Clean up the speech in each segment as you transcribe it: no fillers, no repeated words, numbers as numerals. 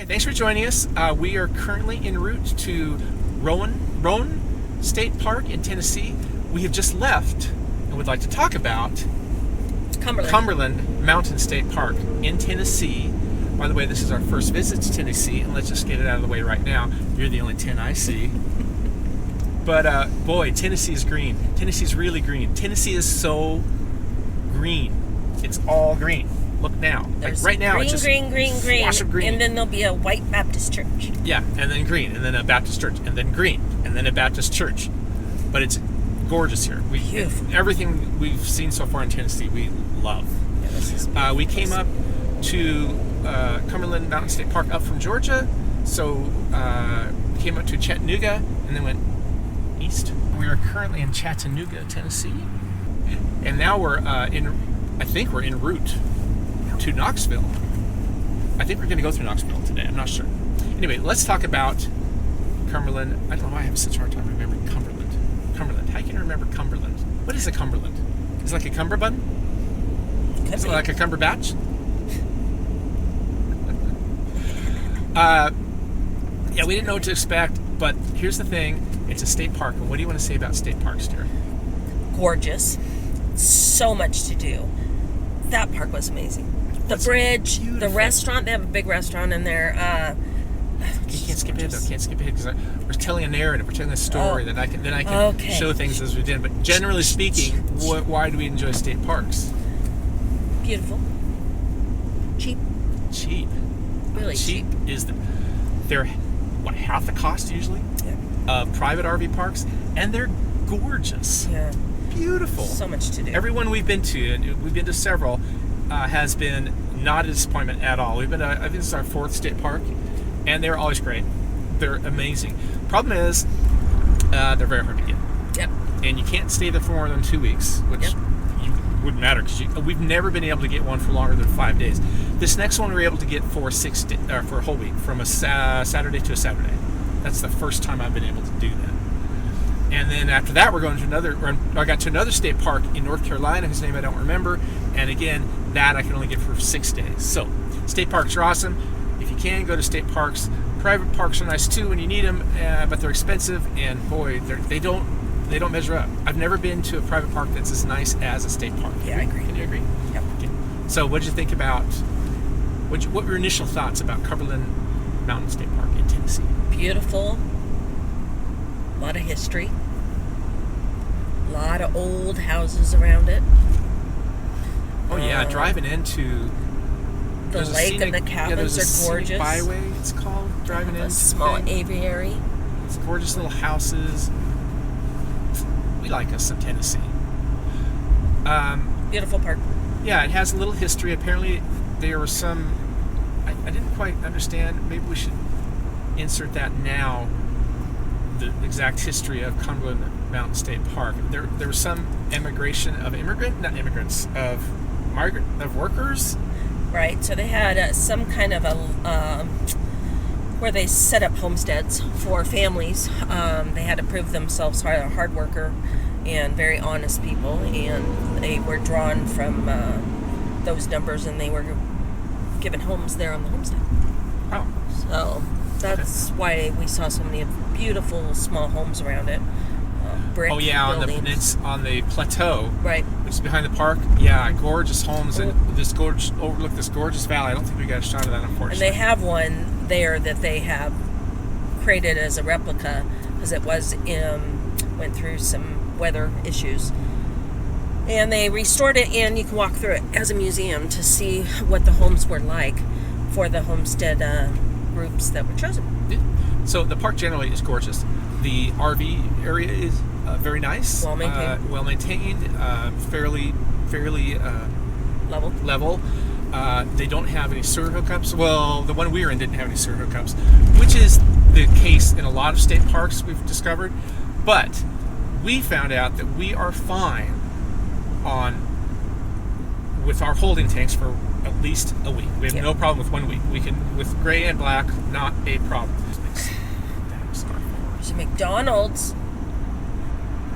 Hey, thanks for joining us. We are currently en route to Rowan State Park in Tennessee. We have just left and would like to talk about Cumberland Mountain State Park in Tennessee. By the way, this is our first visit to Tennessee, and let's just get it out of the way right now. You're the only 10 I see. But boy, Tennessee is green. Tennessee's really green. Tennessee is so green. It's all green. Look now. There's like right now, green, it's just green, swash of green. and then there'll be a white Baptist church. Yeah, and then green, and then a Baptist church, and then green, and then a Baptist church. But it's gorgeous here. Beautiful. Everything we've seen so far in Tennessee, we love. Yeah, this is we came up to Cumberland Mountain State Park up from Georgia, so we came up to Chattanooga, and then went east. We are currently in Chattanooga, Tennessee, and now we're I think we're en route to Knoxville. I think we're going to go through Knoxville today. I'm not sure. Anyway, let's talk about Cumberland. I don't know why I have such a hard time remembering Cumberland. Cumberland. How can you remember Cumberland? What is a Cumberland? Is it like a cummerbund? Is it like a cumberbatch? Yeah, we didn't know what to expect, but here's the thing. It's a state park. And what do you want to say about state parks, dear? gorgeous. So much to do. That park was amazing. The bridge, beautiful. The restaurant. They have a big restaurant in there. You can't skip ahead though. Can't skip ahead because we're telling a narrative. We're telling a story. Then I can show things as we did. But generally speaking, why do we enjoy state parks? Beautiful. Cheap. Cheap. Really cheap. They're half the cost usually of private RV parks, and they're gorgeous. Yeah. Beautiful. So much to do. Everyone we've been to, and we've been to several, has been not a disappointment at all. I think this is our 4th state park, and they're always great. They're amazing. Problem is, they're very hard to get. Yep. And you can't stay there for more than 2 weeks, which wouldn't matter because we've never been able to get one for longer than 5 days. This next one we were able to get for a whole week, from a Saturday to a Saturday. That's the first time I've been able to do that. And then after that, we're going to I got to another state park in North Carolina, whose name I don't remember. And again, that I can only get for 6 days. So, state parks are awesome. If you can, go to state parks. Private parks are nice too when you need them, but they're expensive. And boy, they don't measure up. I've never been to a private park that's as nice as a state park. Yeah, I agree. Can you agree? Yep. Okay. So, what did you think about? What were your initial thoughts about Cumberland Mountain State Park in Tennessee? Beautiful. A lot of history. A lot of old houses around it. Oh yeah, driving into the lake and the cabins are gorgeous. Byway, it's called, driving into a small aviary. It's gorgeous little houses. We like us some Tennessee. Beautiful park. Yeah, it has a little history. Apparently, there were some. I didn't quite understand. Maybe we should insert that now. The exact history of Cumberland Mountain State Park. There was some immigration of of workers. Right. So they had some kind of a where they set up homesteads for families. They had to prove themselves hard worker and very honest people, and they were drawn from those numbers, and they were given homes there on the homestead. Oh. So that's why we saw so many beautiful small homes around it. Brick buildings. on the plateau, right, which is behind the park. Yeah, gorgeous homes and overlook this gorgeous valley. I don't think we got a shot of that, unfortunately. And they have one there that they have created as a replica because it went through some weather issues, and they restored it, and you can walk through it as a museum to see what the homes were like for the homestead groups that were chosen. Yeah. So the park generally is gorgeous. The RV area is very nice, well maintained, fairly level. They don't have any sewer hookups. Well, the one we were in didn't have any sewer hookups, which is the case in a lot of state parks we've discovered. But we found out that we are fine with our holding tanks for at least a week. We have no problem with 1 week. We can, with gray and black, not a problem. There's a McDonald's.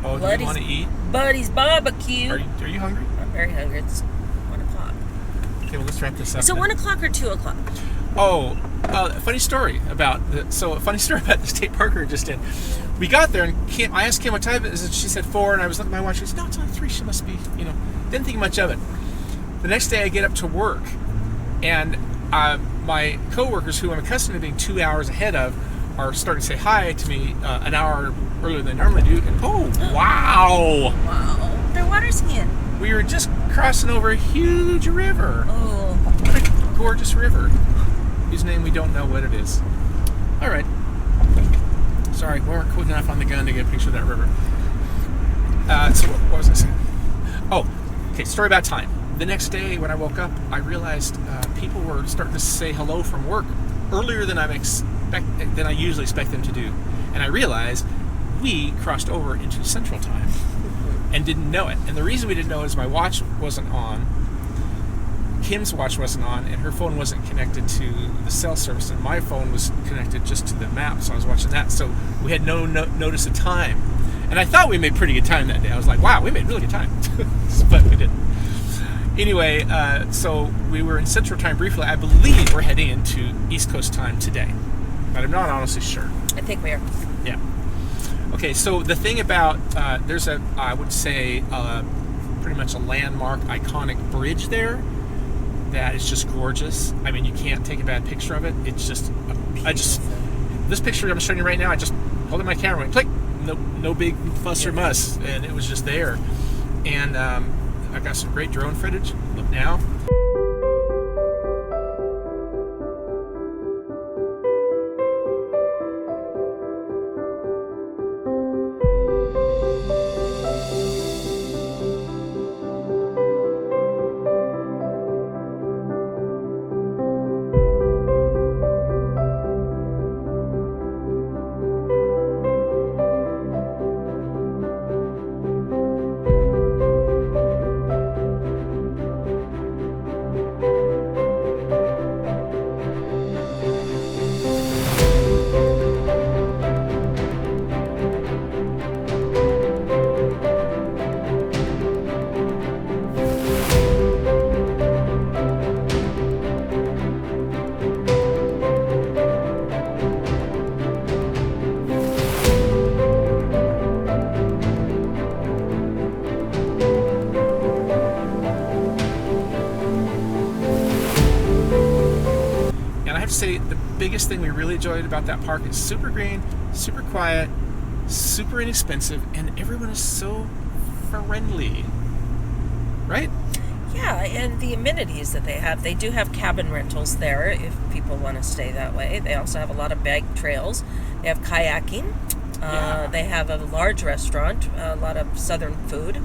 Oh, do you want to eat? Buddy's Barbecue. Are you hungry? I'm very hungry. It's 1 o'clock. Okay, well, let's wrap this up. So then. 1 o'clock or 2 o'clock? Oh, a funny story about the state park we were just in. We got there and I asked Kim what time it is, and she said 4, and I was looking at my watch. She said, no, it's only 3. She must be, didn't think much of it. The next day I get up to work, and my coworkers, who I'm accustomed to being 2 hours ahead of, are starting to say hi to me an hour earlier than they normally do. And wow! Wow, they're water skiing. We were just crossing over a huge river. Oh. What a gorgeous river. Whose name we don't know what it is. All right. Sorry, we weren't quick enough on the gun to get a picture of that river. So what was I saying? Oh, okay, story about time. The next day when I woke up, I realized people were starting to say hello from work earlier than I usually expect them to do. And I realized we crossed over into Central Time and didn't know it. And the reason we didn't know it is my watch wasn't on, Kim's watch wasn't on, and her phone wasn't connected to the cell service, and my phone was connected just to the map, so I was watching that. So we had no notice of time. And I thought we made pretty good time that day. I was like, wow, we made really good time. But we didn't. Anyway, so we were in Central Time briefly. I believe we're heading into East Coast Time today, but I'm not honestly sure. I think we are. Yeah. Okay, so the thing about, there's I would say, pretty much a landmark, iconic bridge there that is just gorgeous. I mean, you can't take a bad picture of it. It's just, this picture I'm showing you right now, I just pulled in my camera, went click, no big fuss or muss, and it was just there. And I've got some great drone footage. Look now. Say the biggest thing we really enjoyed about that park is super green, super quiet, super inexpensive, and everyone is so friendly, right? Yeah, and the amenities that they do have cabin rentals there if people want to stay that way. They also have a lot of bike trails. They have kayaking. They have a large restaurant, a lot of southern food,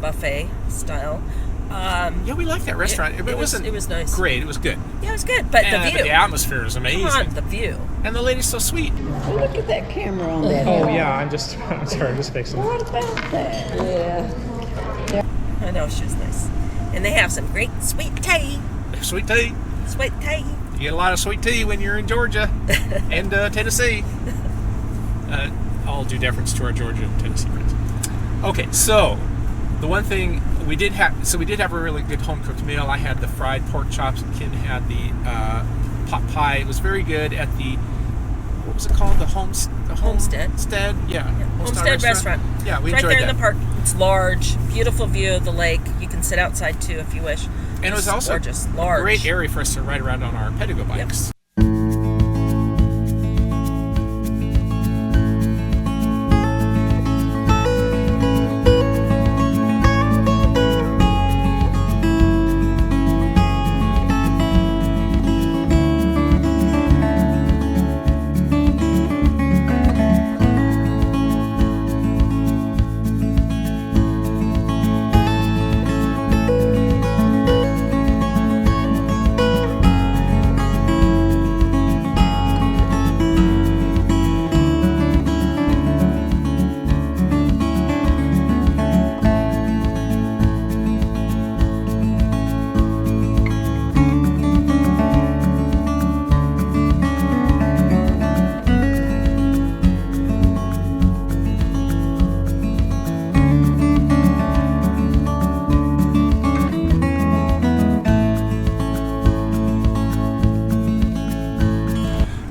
buffet style. We liked that restaurant. It was nice. Great. It was good. Yeah, it was good. But the view. The atmosphere is amazing. Come on, the view. And the lady's so sweet. Look at that camera on that. Oh, yeah. I'm sorry. I'm just fixing it. What about that? Yeah. I know, she's nice. And they have some great sweet tea. Sweet tea. Sweet tea. You get a lot of sweet tea when you're in Georgia and Tennessee. All due deference to our Georgia and Tennessee friends. Okay, so the one thing we did have a really good home cooked meal. I had the fried pork chops, and Kim had the pot pie. It was very good at the, what was it called? The Homestead. Yeah. Homestead Restaurant. Yeah, we right enjoyed there that. in the park. It's large, beautiful view of the lake. You can sit outside too if you wish. And it was also gorgeous, a large. great area for us to ride around on our Pedego bikes. Yep.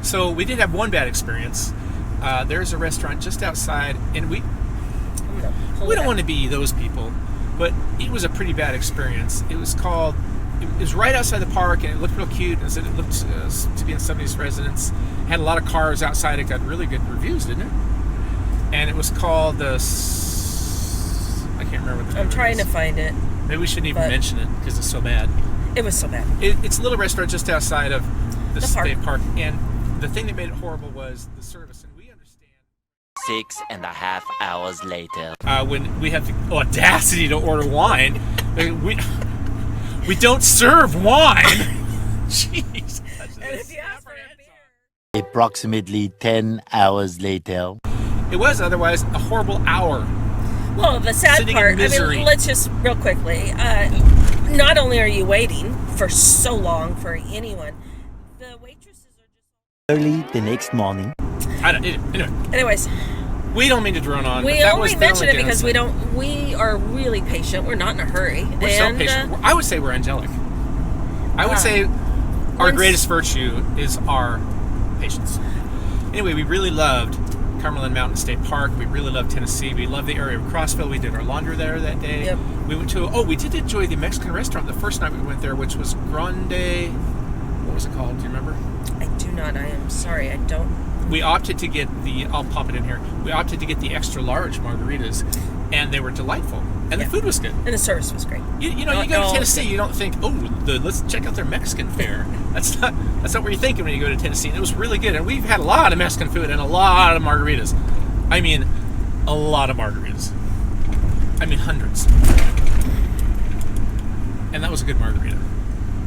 So we did have one bad experience. There's a restaurant just outside, and we don't want to be those people, but it was a pretty bad experience. It was right outside the park, and it looked real cute, and it looked to be in somebody's residence. It had a lot of cars outside. It got really good reviews, didn't it? And it was called I can't remember what the name I'm trying is. to find it. Maybe we shouldn't even mention it because it's so bad. It was so bad. It's a little restaurant just outside of the state park, and the thing that made it horrible was the service, and we understand. 6.5 hours later. When we have the audacity to order wine, we don't serve wine. Jeez. And if you ask for a beer. Approximately 10 hours later. It was otherwise a horrible hour. Well, the sad Sitting in part, I misery. mean, let's just real quickly. Not only are you waiting for so long for anyone, the waitresses are just. Early the next morning. Anyway, Anyways, we don't mean to drone on. we but that only was the mention it only because downside. we are really patient. We're not in a hurry. We're so patient. I would say we're angelic. I would say our once- greatest virtue is our patience. Anyway, we really loved Cumberland State Park. We really loved Tennessee. We loved the area of Crossville. We did our laundry there that day. Yep. We went to we did enjoy the Mexican restaurant the first night we went there, which was Grande. What was it called? Do you remember? I do not. I am sorry. I don't. We opted to get I'll pop it in here. We opted to get the extra large margaritas, and they were delightful. And the food was good. And the service was great. You go to Tennessee, you don't think, let's check out their Mexican fare. That's not what you're thinking when you go to Tennessee. And it was really good. And we've had a lot of Mexican food and a lot of margaritas. I mean, a lot of margaritas. I mean, hundreds. And that was a good margarita.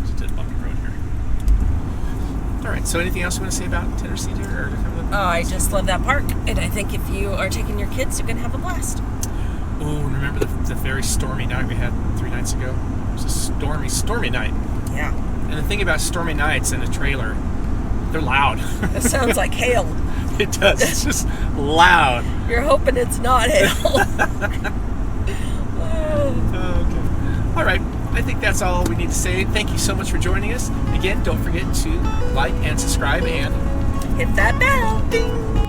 Just did bumpy road here. All right. So, anything else you want to say about Tennessee, dear? I just love that park, and I think if you are taking your kids, you're gonna have a blast. Oh, remember the very stormy night we had 3 nights ago? It was a stormy night. Yeah. And the thing about stormy nights in a trailer, they're loud. It sounds like hail. It does. It's just loud. You're hoping it's not hail. Okay. All right. I think that's all we need to say. Thank you so much for joining us. Again, don't forget to like and subscribe and Hit that bell. ding.